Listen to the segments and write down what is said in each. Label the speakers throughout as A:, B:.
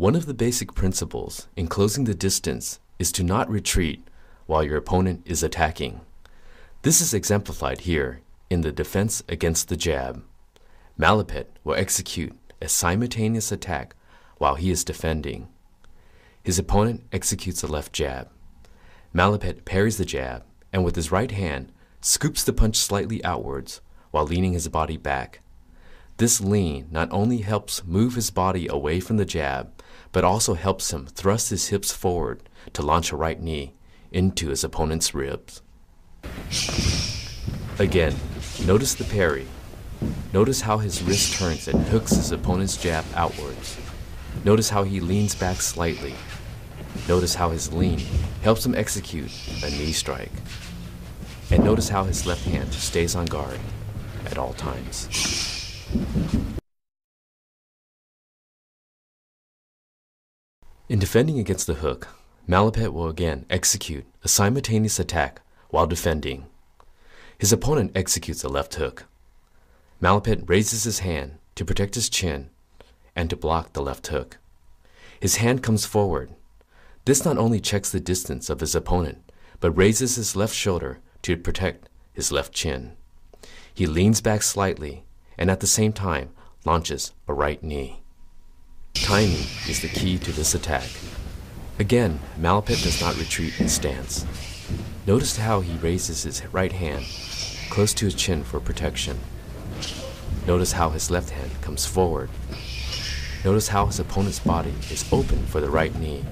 A: One of the basic principles in closing the distance is to not retreat while your opponent is attacking. This is exemplified here in the defense against the jab. Malapit will execute a simultaneous attack while he is defending. His opponent executes a left jab. Malapit parries the jab and with his right hand scoops the punch slightly outwards while leaning his body back. This lean not only helps move his body away from the jab, but also helps him thrust his hips forward to launch a right knee into his opponent's ribs. Again, notice the parry. Notice how his wrist turns and hooks his opponent's jab outwards. Notice how he leans back slightly. Notice how his lean helps him execute a knee strike. And notice how his left hand stays on guard at all times. In defending against the hook, Malapit will again execute a simultaneous attack while defending. His opponent executes a left hook. Malapit raises his hand to protect his chin and to block the left hook. His hand comes forward. This not only checks the distance of his opponent, but raises his left shoulder to protect his left chin. He leans back slightly and at the same time launches a right knee. Timing is the key to this attack. Again, Malapit does not retreat in stance. Notice how he raises his right hand close to his chin for protection. Notice how his left hand comes forward. Notice how his opponent's body is open for the right knee.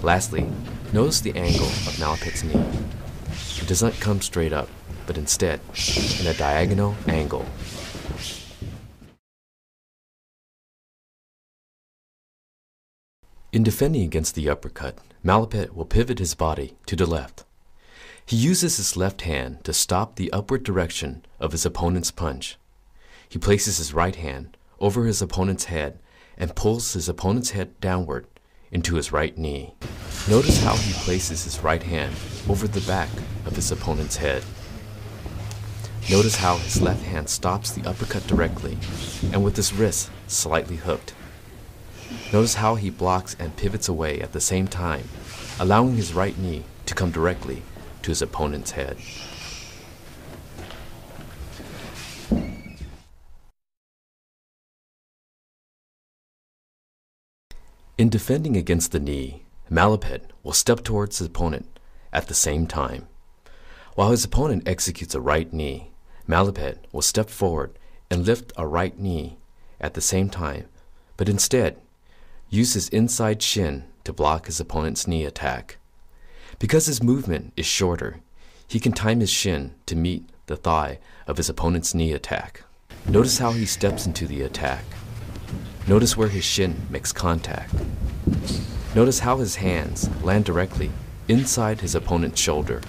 A: Lastly, notice the angle of Malapit's knee. It does not come straight up, but instead in a diagonal angle. In defending against the uppercut, Malapit will pivot his body to the left. He uses his left hand to stop the upward direction of his opponent's punch. He places his right hand over his opponent's head and pulls his opponent's head downward into his right knee. Notice how he places his right hand over the back of his opponent's head. Notice how his left hand stops the uppercut directly and with his wrist slightly hooked. Notice how he blocks and pivots away at the same time, allowing his right knee to come directly to his opponent's head. In defending against the knee, Malapit will step towards his opponent at the same time. While his opponent executes a right knee, Malapit will step forward and lift a right knee at the same time, but instead use his inside shin to block his opponent's knee attack. Because his movement is shorter, he can time his shin to meet the thigh of his opponent's knee attack. Notice how he steps into the attack. Notice where his shin makes contact. Notice how his hands land directly inside his opponent's shoulder.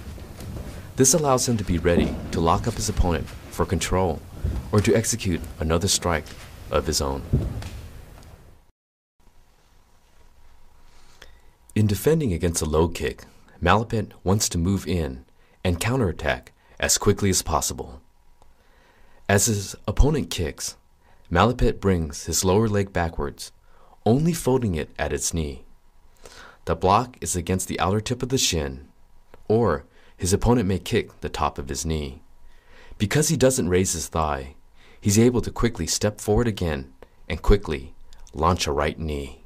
A: This allows him to be ready to lock up his opponent for control or to execute another strike of his own. In defending against a low kick, Malapit wants to move in and counterattack as quickly as possible. As his opponent kicks, Malapit brings his lower leg backwards, only folding it at its knee. The block is against the outer tip of the shin, or his opponent may kick the top of his knee. Because he doesn't raise his thigh, he's able to quickly step forward again and quickly launch a right knee.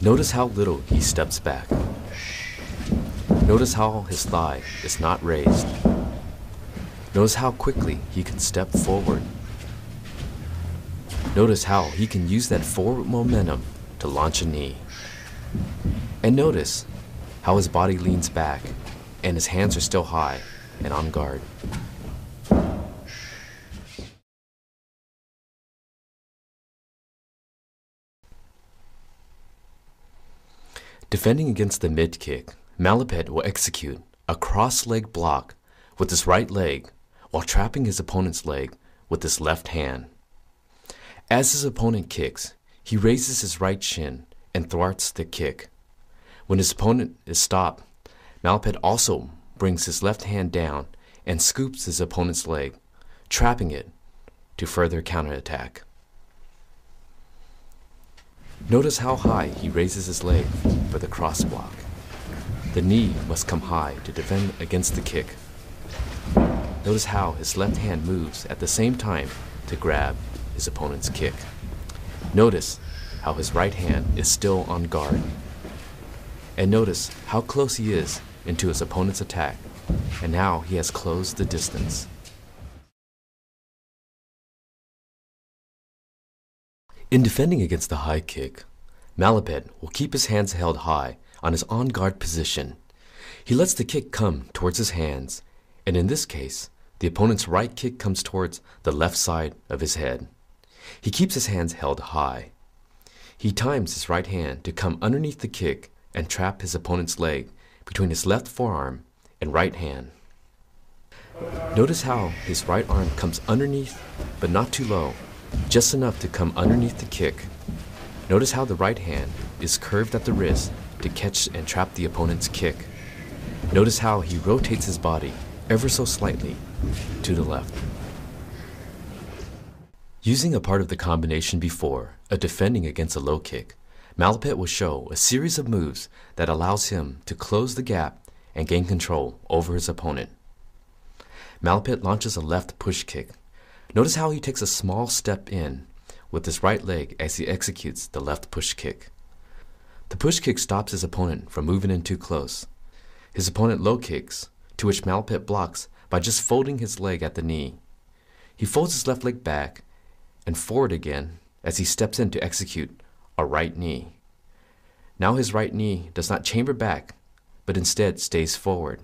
A: Notice how little he steps back. Notice how his thigh is not raised. Notice how quickly he can step forward. Notice how he can use that forward momentum to launch a knee. And notice how his body leans back and his hands are still high and on guard. Defending against the mid-kick, Malapit will execute a cross-leg block with his right leg while trapping his opponent's leg with his left hand. As his opponent kicks, he raises his right shin and thwarts the kick. When his opponent is stopped, Malapit also brings his left hand down and scoops his opponent's leg, trapping it to further counterattack. Notice how high he raises his leg for the cross block. The knee must come high to defend against the kick. Notice how his left hand moves at the same time to grab his opponent's kick. Notice how his right hand is still on guard. And notice how close he is into his opponent's attack, and now he has closed the distance. In defending against the high kick, Malapet will keep his hands held high on his on-guard position. He lets the kick come towards his hands, and in this case, the opponent's right kick comes towards the left side of his head. He keeps his hands held high. He times his right hand to come underneath the kick and trap his opponent's leg between his left forearm and right hand. Notice how his right arm comes underneath, but not too low, just enough to come underneath the kick. Notice how the right hand is curved at the wrist to catch and trap the opponent's kick. Notice how he rotates his body ever so slightly to the left. Using a part of the combination before, a defending against a low kick, Malapet will show a series of moves that allows him to close the gap and gain control over his opponent. Malapet launches a left push kick. Notice how he takes a small step in with his right leg as he executes the left push kick. The push kick stops his opponent from moving in too close. His opponent low kicks, to which Malapet blocks by just folding his leg at the knee. He folds his left leg back and forward again as he steps in to execute a right knee. Now his right knee does not chamber back, but instead stays forward.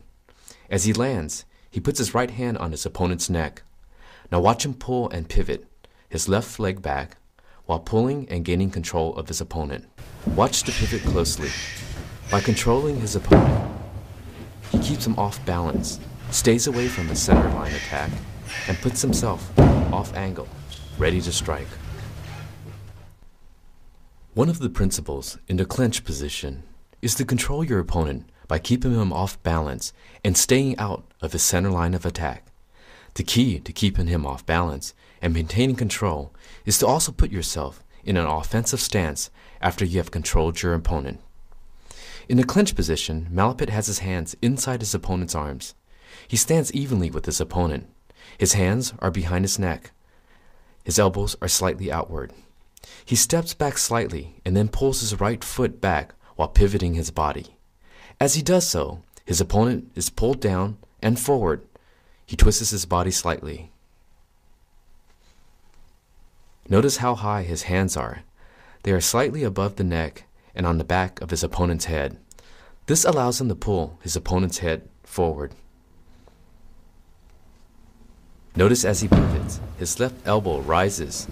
A: As he lands, he puts his right hand on his opponent's neck. Now watch him pull and pivot his left leg back while pulling and gaining control of his opponent. Watch the pivot closely. By controlling his opponent, he keeps him off balance, stays away from the center line attack, and puts himself off angle, ready to strike. One of the principles in the clinch position is to control your opponent by keeping him off balance and staying out of his center line of attack. The key to keeping him off balance and maintaining control is to also put yourself in an offensive stance after you have controlled your opponent. In the clinch position, Malapet has his hands inside his opponent's arms. He stands evenly with his opponent. His hands are behind his neck. His elbows are slightly outward. He steps back slightly and then pulls his right foot back while pivoting his body. As he does so, his opponent is pulled down and forward. He twists his body slightly. Notice how high his hands are. They are slightly above the neck and on the back of his opponent's head. This allows him to pull his opponent's head forward. Notice as he pivots, his left elbow rises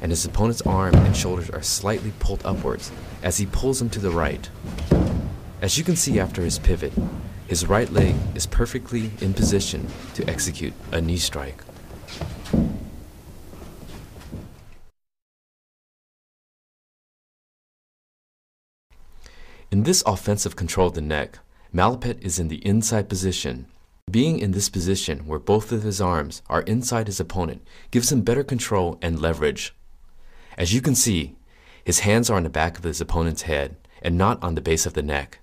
A: and his opponent's arm and shoulders are slightly pulled upwards as he pulls him to the right. As you can see after his pivot, his right leg is perfectly in position to execute a knee strike. In this offensive control of the neck, Malapet is in the inside position. Being in this position where both of his arms are inside his opponent gives him better control and leverage. As you can see, his hands are on the back of his opponent's head and not on the base of the neck.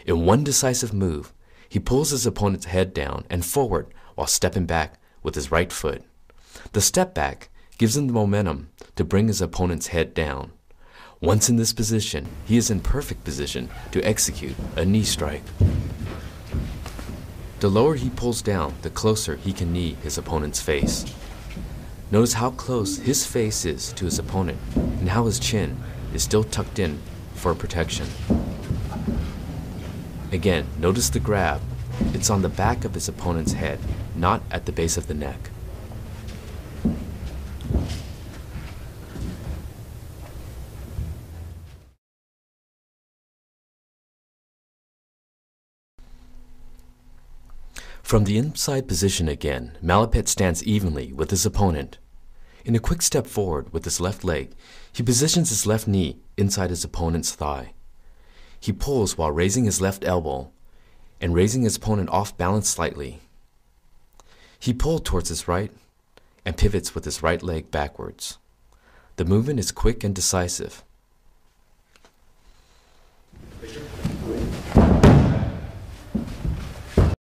A: In one decisive move, he pulls his opponent's head down and forward while stepping back with his right foot. The step back gives him the momentum to bring his opponent's head down. Once in this position, he is in perfect position to execute a knee strike. The lower he pulls down, the closer he can knee his opponent's face. Notice how close his face is to his opponent and how his chin is still tucked in for protection. Again, notice the grab. It's on the back of his opponent's head, not at the base of the neck. From the inside position again, Malapet stands evenly with his opponent. In a quick step forward with his left leg, he positions his left knee inside his opponent's thigh. He pulls while raising his left elbow and raising his opponent off balance slightly. He pulled towards his right and pivots with his right leg backwards. The movement is quick and decisive,